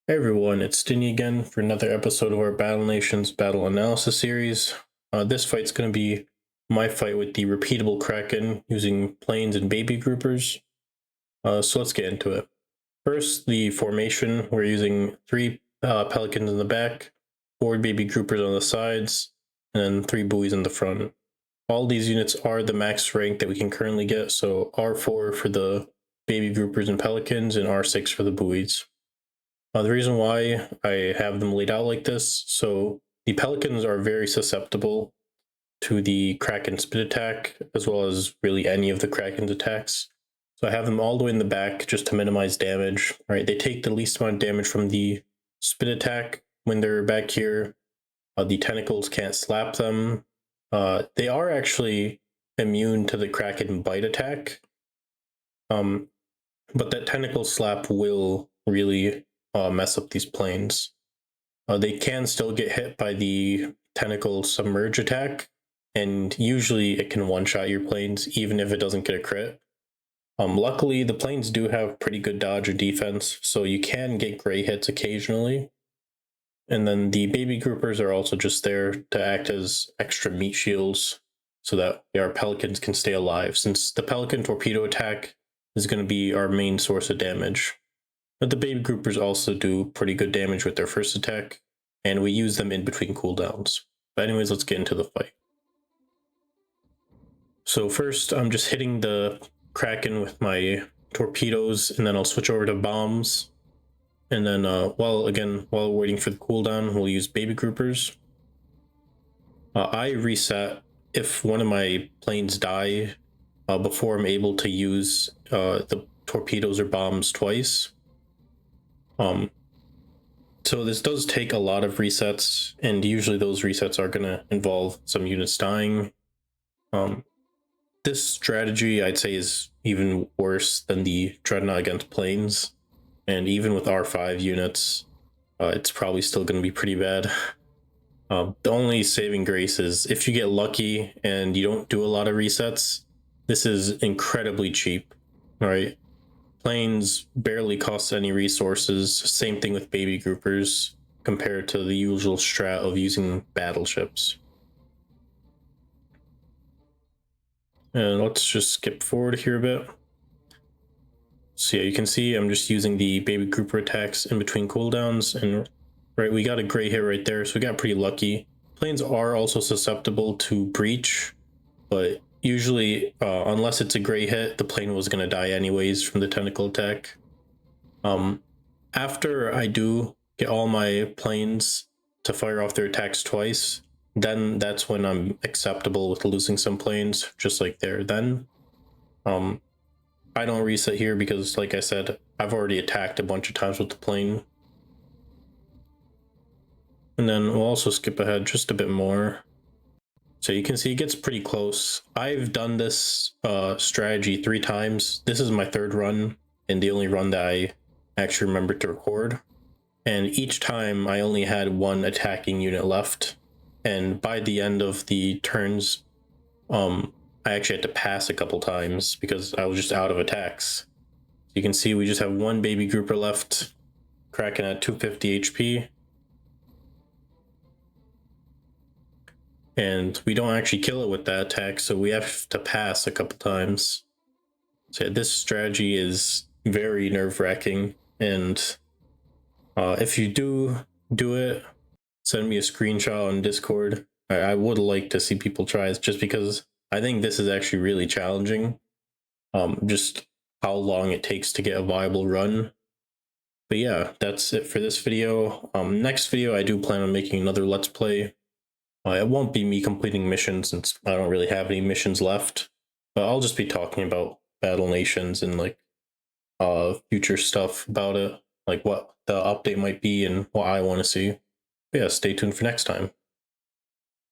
Hey everyone, it's Stinny again for another episode of our Battle Nations Battle Analysis series. This fight's going to be my fight with the Repeatable Kraken using planes and baby groupers. So let's get into it. First, the formation. We're using three pelicans in the back, four baby groupers on the sides, and then three buoys in the front. All these units are the max rank that we can currently get, so R4 for the baby groupers and pelicans, and R6 for the buoys. The reason why I have them laid out like this, so the pelicans are very susceptible to the Kraken spit attack, as well as really any of the Kraken's attacks. So I have them all the way in the back just to minimize damage, right? They take the least amount of damage from the spit attack when they're back here. The tentacles can't slap them. They are actually immune to the Kraken bite attack. But that tentacle slap will really mess up these planes. They can still get hit by the tentacle submerge attack, and usually it can one-shot your planes even if it doesn't get a crit. Luckily, the planes do have pretty good dodge or defense, so you can get gray hits occasionally. And then the baby groupers are also just there to act as extra meat shields so that our pelicans can stay alive, since the pelican torpedo attack is going to be our main source of damage. But the baby groupers also do pretty good damage with their first attack, and we use them in between cooldowns. But anyways, let's get into the fight. So first, I'm just hitting the Kraken with my torpedoes, and then I'll switch over to bombs. And then while we're waiting for the cooldown, we'll use baby groupers. I reset if one of my planes die before I'm able to use the torpedoes or bombs twice. So this does take a lot of resets, and usually those resets are going to involve some units dying. This strategy, I'd say, is even worse than the Dreadnought against planes, and even with R5 units, it's probably still going to be pretty bad. The only saving grace is if you get lucky and you don't do a lot of resets, this is incredibly cheap, right? Planes barely cost any resources, same thing with baby groupers, compared to the usual strat of using battleships. And let's just skip forward here a bit. So yeah, you can see I'm just using the baby grouper attacks in between cooldowns, and right, we got a gray hit right there, so we got pretty lucky. Planes are also susceptible to breach, but usually, unless it's a gray hit, the plane was going to die anyways from the tentacle attack. After I do get all my planes to fire off their attacks twice, then that's when I'm acceptable with losing some planes, just like there. Then I don't reset here because, like I said, I've already attacked a bunch of times with the plane. And then we'll also skip ahead just a bit more. So you can see it gets pretty close. I've done this strategy 3 times. This is my 3rd run, and the only run that I actually remember to record. And each time I only had 1 attacking unit left. And by the end of the turns, I actually had to pass a couple times because I was just out of attacks. So you can see we just have 1 baby grouper left, Kraken at 250 HP. And we don't actually kill it with that attack, so we have to pass a couple times. So this strategy is very nerve-wracking, and if you do it, send me a screenshot on Discord. I would like to see people try it, just because I think this is actually really challenging. Just how long it takes to get a viable run. But yeah, that's it for this video. Next video, I do plan on making another Let's Play. It won't be me completing missions since I don't really have any missions left, but I'll just be talking about Battle Nations and like future stuff about it, like what the update might be and what I want to see. But yeah, stay tuned for next time.